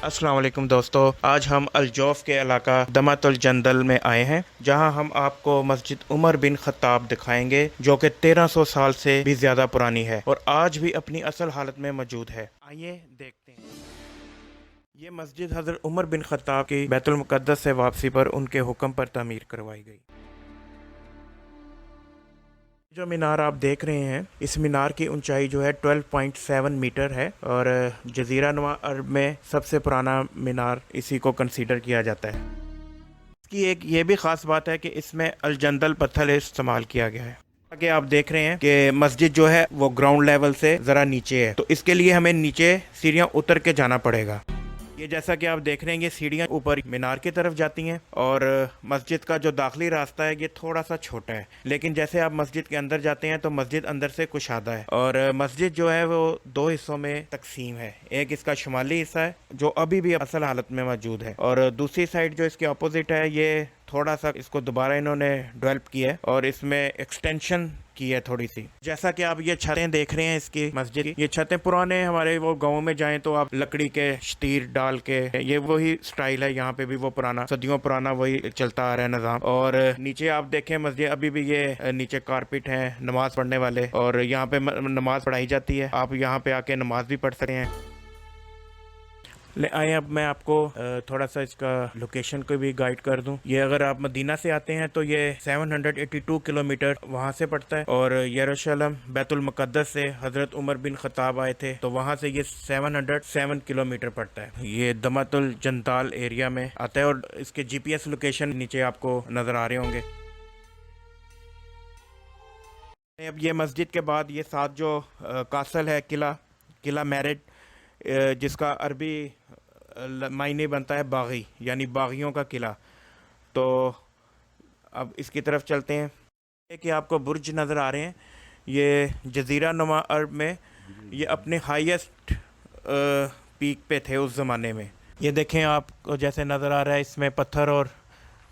अस्सलाम वालेकुम दोस्तों, आज हम अलजौफ के इलाका दमातुल जंदल में आए हैं, जहां हम आपको मस्जिद उमर बिन खत्ताब दिखाएंगे, जो कि 1300 साल से भी ज़्यादा पुरानी है और आज भी अपनी असल हालत में मौजूद है। आइए देखते हैं। ये मस्जिद हज़रत उमर बिन खत्ताब की बैतुल मुक़द्दस से वापसी पर उनके हुक्म पर तामीर करवाई गई। जो मीनार आप देख रहे हैं, इस मीनार की ऊंचाई जो है 12.7 मीटर है और जजीरा नुमा अरब में सबसे पुराना मीनार इसी को कंसीडर किया जाता है। इसकी एक ये भी ख़ास बात है कि इसमें अलजंदल पत्थर इस्तेमाल किया गया है। आगे आप देख रहे हैं कि मस्जिद जो है वो ग्राउंड लेवल से ज़रा नीचे है, तो इसके लिए हमें नीचे सीढ़ियाँ उतर के जाना पड़ेगा। ये जैसा कि आप देख रहे हैं, ये सीढ़ियाँ ऊपर मीनार की तरफ जाती हैं और मस्जिद का जो दाखिली रास्ता है ये थोड़ा सा छोटा है, लेकिन जैसे आप मस्जिद के अंदर जाते हैं तो मस्जिद अंदर से कुशादा है और मस्जिद जो है वो दो हिस्सों में तकसीम है। एक इसका शुमाली हिस्सा है जो अभी भी असल हालत में मौजूद है और दूसरी साइड जो इसके अपोजिट है, ये थोड़ा सा इसको दोबारा इन्होंने डेवलप किया है और इसमें एक्सटेंशन की है थोड़ी सी। जैसा कि आप ये छतें देख रहे हैं इसकी मस्जिद की, ये छतें पुराने हमारे वो गाँव में जाएं तो आप लकड़ी के शतीर डाल के, ये वही स्टाइल है, यहाँ पे भी वो पुराना सदियों पुराना वही चलता आ रहा है निज़ाम। और नीचे आप देखें मस्जिद अभी भी ये नीचे कारपेट है नमाज पढ़ने वाले और यहाँ पे नमाज पढ़ाई जाती है। आप यहाँ पे आके नमाज भी पढ़ सकते हैं। ले आए अब मैं आपको थोड़ा सा इसका लोकेशन को भी गाइड कर दूं। ये अगर आप मदीना से आते हैं तो ये 782 किलोमीटर वहाँ से पड़ता है और यरूशलेम बैतुल मुक़द्दस से हज़रत उमर बिन खत्ताब आए थे तो वहाँ से ये 707 किलोमीटर पड़ता है। ये दमातुल जंदाल एरिया में आता है और इसके GPS लोकेशन नीचे आपको नज़र आ रहे होंगे। अब ये मस्जिद के बाद ये साथ जो कासल है, किला मैरिड, जिसका अरबी मायने बनता है बागी, यानी बागियों का किला। तो अब इसकी तरफ चलते हैं। कि आपको बुर्ज नज़र आ रहे हैं, ये जजीरा नुमा अरब में ये अपने हाईएस्ट पीक पे थे उस ज़माने में। ये देखें आपको जैसे नज़र आ रहा है, इसमें पत्थर और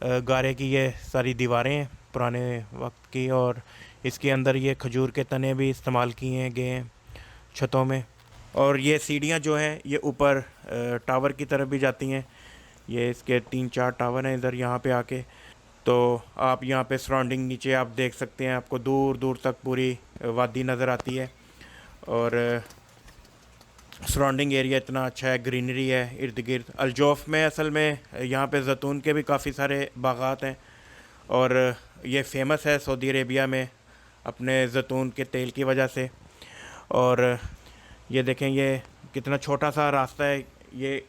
गारे की ये सारी दीवारें हैं पुराने वक्त की और इसके अंदर ये खजूर के तने भी इस्तेमाल किए गए हैं छतों में। और ये सीढ़ियाँ जो हैं ये ऊपर टावर की तरफ भी जाती हैं। ये इसके 3-4 टावर हैं इधर यहाँ पे आके। तो आप यहाँ पे सराउंडिंग नीचे आप देख सकते हैं, आपको दूर दूर तक पूरी वादी नज़र आती है और सराउंडिंग एरिया इतना अच्छा है, ग्रीनरी है इर्द गिर्द। अलजौफ में असल में यहाँ पे जैतून के भी काफ़ी सारे बागात हैं और ये फेमस है सऊदी अरेबिया में अपने जैतून के तेल की वजह से। और ये देखें ये कितना छोटा सा रास्ता है ये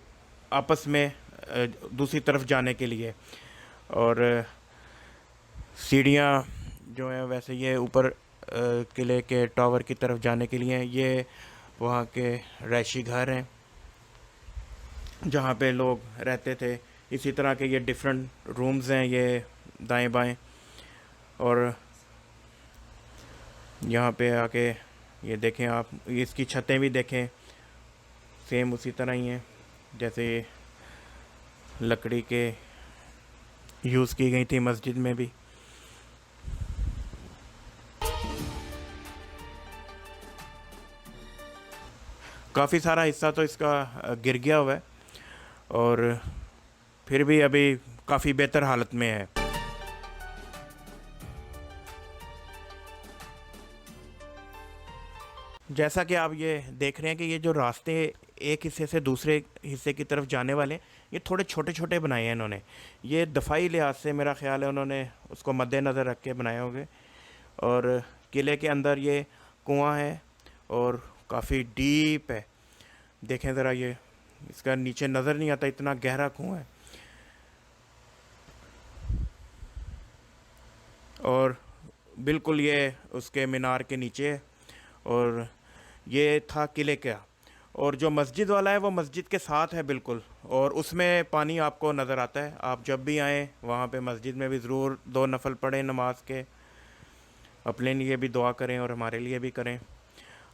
आपस में दूसरी तरफ जाने के लिए और सीढ़ियाँ जो हैं वैसे ये ऊपर किले के टावर की तरफ जाने के लिए। ये वहाँ के रहायशी घर हैं जहाँ पे लोग रहते थे। इसी तरह के ये डिफरेंट रूम्स हैं ये दाएं बाएं और यहाँ पे आके ये देखें आप, इसकी छतें भी देखें सेम उसी तरह ही हैं जैसे लकड़ी के यूज़ की गई थी मस्जिद में भी। काफ़ी सारा हिस्सा तो इसका गिर गया हुआ है और फिर भी अभी काफ़ी बेहतर हालत में है। जैसा कि आप ये देख रहे हैं कि ये जो रास्ते एक हिस्से से दूसरे हिस्से की तरफ जाने वाले ये थोड़े छोटे छोटे बनाए हैं इन्होंने। ये दफ़ाई लिहाज से मेरा ख़्याल है उन्होंने उसको मद्देनज़र रख के बनाए होंगे। और किले के अंदर ये कुआं है और काफ़ी डीप है। देखें ज़रा, ये इसका नीचे नज़र नहीं आता, इतना गहरा कुआं है। और बिल्कुल ये उसके मीनार के नीचे है और ये था किले का। और जो मस्जिद वाला है वो मस्जिद के साथ है बिल्कुल और उसमें पानी आपको नज़र आता है। आप जब भी आएँ वहाँ पे मस्जिद में भी ज़रूर 2 नफल पढ़ें नमाज के, अपने लिए भी दुआ करें और हमारे लिए भी करें।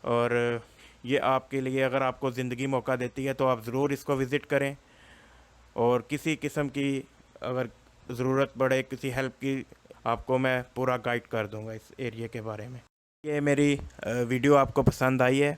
और ये आपके लिए, अगर आपको ज़िंदगी मौका देती है तो आप ज़रूर इसको विज़िट करें और किसी किस्म की अगर ज़रूरत पड़े किसी हेल्प की, आपको मैं पूरा गाइड कर दूंगा इस एरिया के बारे में। ये मेरी वीडियो आपको पसंद आई है